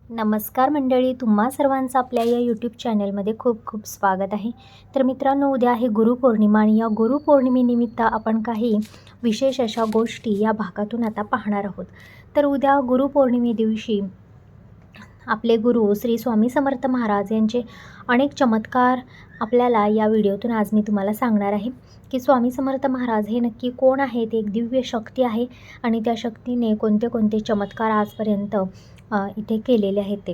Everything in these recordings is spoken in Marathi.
नमस्कार मंडळी, तुम्हा सर्वांचं आपल्या या यूट्यूब चॅनलमध्ये खूप खूप स्वागत आहे. तर मित्रांनो, उद्या आहे गुरुपौर्णिमा आणि या गुरुपौर्णिमेनिमित्त आपण काही विशेष अशा गोष्टी या भागातून आता पाहणार आहोत. तर उद्या गुरुपौर्णिमे दिवशी आपले गुरु श्री स्वामी समर्थ महाराज यांचे अनेक चमत्कार आपल्याला या व्हिडिओतून आज मी तुम्हाला सांगणार आहे की स्वामी समर्थ महाराज हे नक्की कोण आहेत. एक दिव्य शक्ती आहे आणि त्या शक्तीने कोणते कोणते चमत्कार आजपर्यंत इथे केलेले आहेत ते.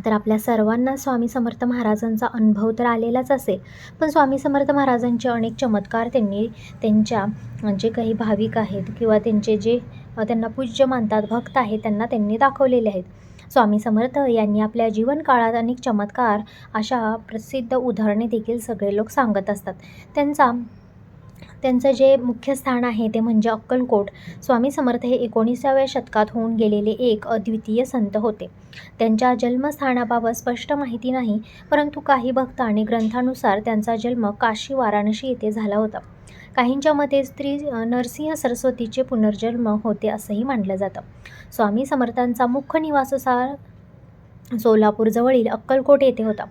तर आपल्या सर्वांना स्वामी समर्थ महाराजांचा अनुभव तर आलेलाच असेल, पण स्वामी समर्थ महाराजांचे अनेक चमत्कार त्यांनी त्यांच्या जे काही भाविक आहेत किंवा त्यांचे जे त्यांना पूज्य मानतात भक्त आहेत त्यांना त्यांनी दाखवलेले आहेत. स्वामी समर्थ यांनी आपल्या जीवनकाळात अनेक चमत्कार अशा प्रसिद्ध उदाहरणे देखील सगळे लोक सांगत असतात. त्यांचं जे मुख्य स्थान आहे ते म्हणजे अक्कलकोट. स्वामी समर्थ हे 19व्या शतकात होऊन गेलेले एक अद्वितीय संत होते. त्यांच्या जन्मस्थानाबाबत स्पष्ट माहिती नाही, परंतु काही भक्त आणि ग्रंथानुसार त्यांचा जन्म काशी वाराणसी येथे झाला होता. काहींच्या मते स्त्री नरसिंह सरस्वतीचे पुनर्जन्म होते असंही मानलं जातं. स्वामी समर्थांचा मुख्य निवासस्थान सोलापूरजवळील अक्कलकोट येथे होता,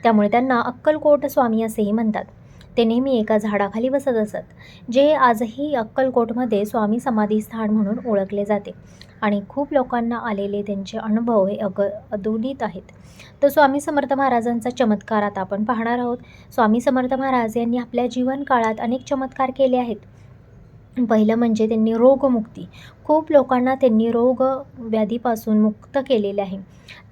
त्यामुळे त्यांना अक्कलकोट स्वामी असेही म्हणतात. ते नेहमी एका झाडाखाली बसत असत, जे आजही अक्कलकोटमध्ये स्वामी समाधी स्थान म्हणून ओळखले जाते आणि खूप लोकांना आलेले त्यांचे अनुभव हे अद्वितीय आहेत. तर स्वामी समर्थ महाराजांचा चमत्कार आता आपण पाहणार आहोत. स्वामी समर्थ महाराज यांनी आपल्या जीवनकाळात अनेक चमत्कार केले आहेत. पहिलं म्हणजे त्यांनी रोगमुक्ती. खूप लोकांना त्यांनी रोग व्याधीपासून मुक्त केलेले आहे.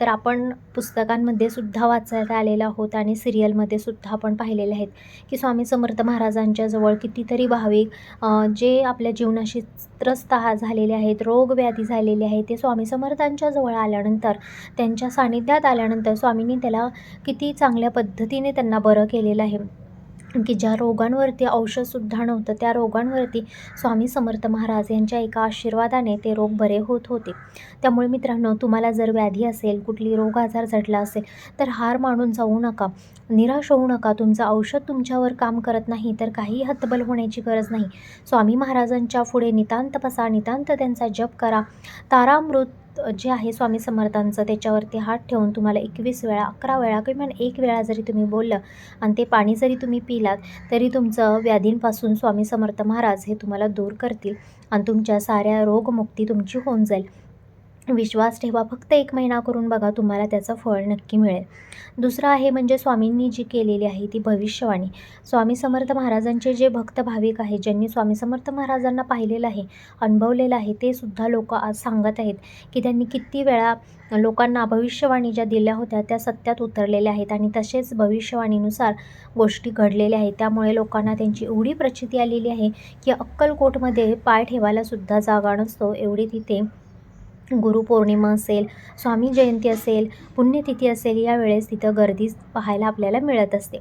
तर आपण पुस्तकांमध्ये सुद्धा वाचायला आलेलो आहोत आणि सिरियलमध्ये सुद्धा आपण पाहिलेले आहेत की स्वामी समर्थ महाराजांच्या जवळ कितीतरी भाविक जे आपल्या जीवनाशी त्रस्त झालेले आहेत, रोगव्याधी झालेले आहेत, ते स्वामी समर्थांच्या जवळ आल्यानंतर त्यांच्या सानिध्यात आल्यानंतर स्वामींनी त्याला किती चांगल्या पद्धतीने त्यांना बरं केलेलं आहे की ज्या रोगांवरती औषधसुद्धा नव्हतं त्या रोगांवरती स्वामी समर्थ महाराज यांच्या एका आशीर्वादाने ते रोग बरे होत होते. त्यामुळे मित्रांनो, तुम्हाला जर व्याधी असेल, कुठली रोग आजार जडला असेल तर हार मानून जाऊ नका, निराश होऊ नका. तुमचं औषध तुमच्यावर काम करत नाही तर काही हतबल होण्याची गरज नाही. स्वामी महाराजांच्या पुढे नितांत बसा, नितांत त्यांचा जप करा. तारामृत जे आहे स्वामी समर्थांचं त्याच्यावरती हात ठेवून तुम्हाला 21 वेळा 11 वेळा किंवा 1 वेळा जरी तुम्ही बोललं आणि ते पाणी जरी तुम्ही पिलात तरी तुमचं व्याधींपासून स्वामी समर्थ महाराज हे तुम्हाला दूर करतील आणि तुमच्या साऱ्या रोगमुक्ती तुमची होऊन जाईल. विश्वास ठेवा, फक्त 1 महिना करून बघा, तुम्हाला त्याचं फळ नक्की मिळेल. दुसरं आहे म्हणजे स्वामींनी जी केलेली आहे ती भविष्यवाणी. स्वामी समर्थ महाराजांचे जे भक्त भाविक आहेत, ज्यांनी स्वामी समर्थ महाराजांना पाहिलेलं आहे, अनुभवलेलं आहे, ते सुद्धा लोक आज सांगत आहेत की त्यांनी किती वेळा लोकांना भविष्यवाणी ज्या दिल्या होत्या त्या सत्यात उतरलेल्या आहेत आणि तसेच भविष्यवाणीनुसार गोष्टी घडलेल्या आहेत. त्यामुळे लोकांना त्यांची एवढी प्रचिती आलेली आहे की अक्कलकोटमध्ये पाय ठेवायला सुद्धा जागा नसतो, एवढी तिथे गुरुपौर्णिमा असेल, स्वामी जयंती असेल, पुण्यतिथी असेल, यावेळेस तिथं गर्दी पाहायला आपल्याला मिळत असते.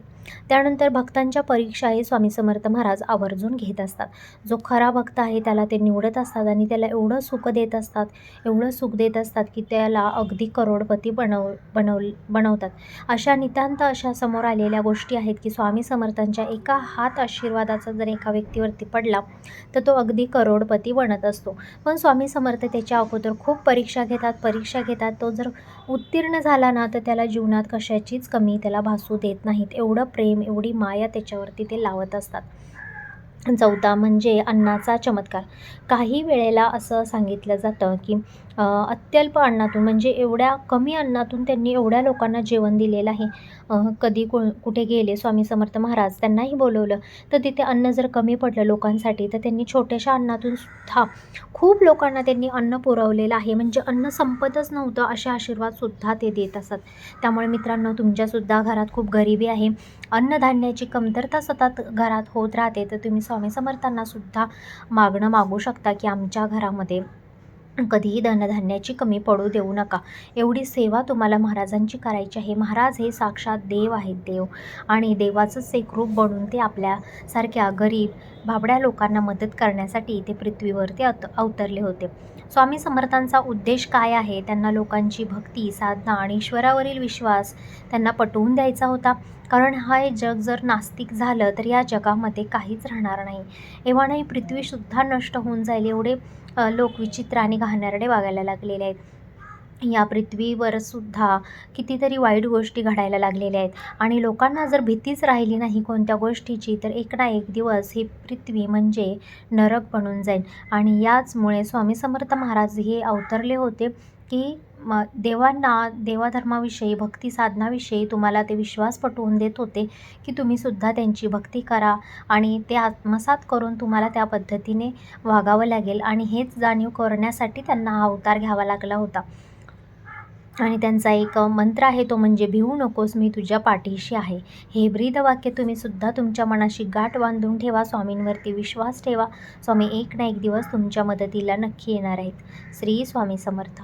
त्यानंतर भक्तांच्या परीक्षा हे स्वामी समर्थ महाराज आवर्जून घेत असतात. जो खरा भक्त आहे त्याला ते निवडत असतात आणि त्याला एवढं सुख देत असतात, एवढं सुख देत असतात की त्याला अगदी करोडपती बनवतात. अशा नितांत अशा समोर आलेल्या गोष्टी आहेत की स्वामी समर्थांच्या एका हात आशीर्वादाचा जर एका व्यक्तीवरती पडला तर तो अगदी करोडपती बनत असतो. पण स्वामी समर्थ त्याच्या अगोदर खूप परीक्षा घेतात. तो जर उत्तीर्ण झाला ना तर त्याला जीवनात कशाचीच कमी त्याला भासू देत नाहीत. एवढं प्रेम, एवढी माया त्याच्यावरती ते लावत असतात. चौथा म्हणजे अन्नाचा चमत्कार. काही वेळेला असं सांगितलं जातं की अत्यल्प अन्नातून म्हणजे एवढ्या कमी अन्नातून त्यांनी एवढ्या लोकांना जेवण दिलेलं आहे. कधी कुठे गेले स्वामी समर्थ महाराज, त्यांनाही बोलवलं तर तिथे अन्न जर कमी पडलं लोकांसाठी तर त्यांनी छोट्याशा अन्नातून सुद्धा खूप लोकांना त्यांनी अन्न पुरवलेलं आहे. म्हणजे अन्न संपतच नव्हतं असे आशीर्वादसुद्धा ते देत असतात. त्यामुळे मित्रांनो, तुमच्यासुद्धा घरात खूप गरिबी आहे, अन्नधान्याची कमतरता सतत घरात होत राहते, तर तुम्ही स्वामी समर्थांना सुद्धा मागू शकता की आमच्या घरामध्ये कधीही धनधान्याची कमी पडू देऊ नका. एवढी सेवा तुम्हाला महाराजांची करायची आहे. महाराज हे साक्षात देव आहेत, देव, आणि देवाचंच एक रूप बनून ते आपल्यासारख्या गरीब भाबड्या लोकांना मदत करण्यासाठी ते पृथ्वीवरती अवतरले होते. स्वामी समर्थांचा उद्देश काय आहे? त्यांना लोकांची भक्ती, साधना आणि ईश्वरावरील विश्वास त्यांना पटवून द्यायचा होता. कारण हे जग जर नास्तिक झालं तर या जगामध्ये काहीच राहणार नाही. एव्हानाही पृथ्वीसुद्धा नष्ट होऊन जाईल, एवढे लोक विचित्र आणि घाणेरडे वागायला लागलेले आहेत. या पृथ्वीवर सुद्धा कितीतरी वाईट गोष्टी घडायला लागलेल्या आहेत आणि लोकांना जर भीतीच राहिली नाही कोणत्या गोष्टीची, तर एक ना एक दिवस ही पृथ्वी म्हणजे नरक बनून जाईल. आणि याचमुळे स्वामी समर्थ महाराज हे अवतरले होते, की देवांना देवाधर्माविषयी, भक्ती साधनाविषयी तुम्हाला ते विश्वास पटवून देत होते, की तुम्ही सुद्धा त्यांची भक्ती करा आणि ते आत्मसात करून तुम्हाला त्या पद्धतीने वागावं लागेल. आणि हेच जाणीव करण्यासाठी त्यांना हा अवतार घ्यावा लागला होता. आणि त्यांचा एक मंत्र आहे, तो म्हणजे भिवू नकोस, मी तुझ्या पाठीशी आहे. हे ब्रीदवाक्य तुम्ही सुद्धा तुमच्या मनाशी गाठ बांधून ठेवा. स्वामींवरती विश्वास ठेवा. स्वामी एक ना एक दिवस तुमच्या मदतीला नक्की येणार आहेत. श्री स्वामी समर्थ.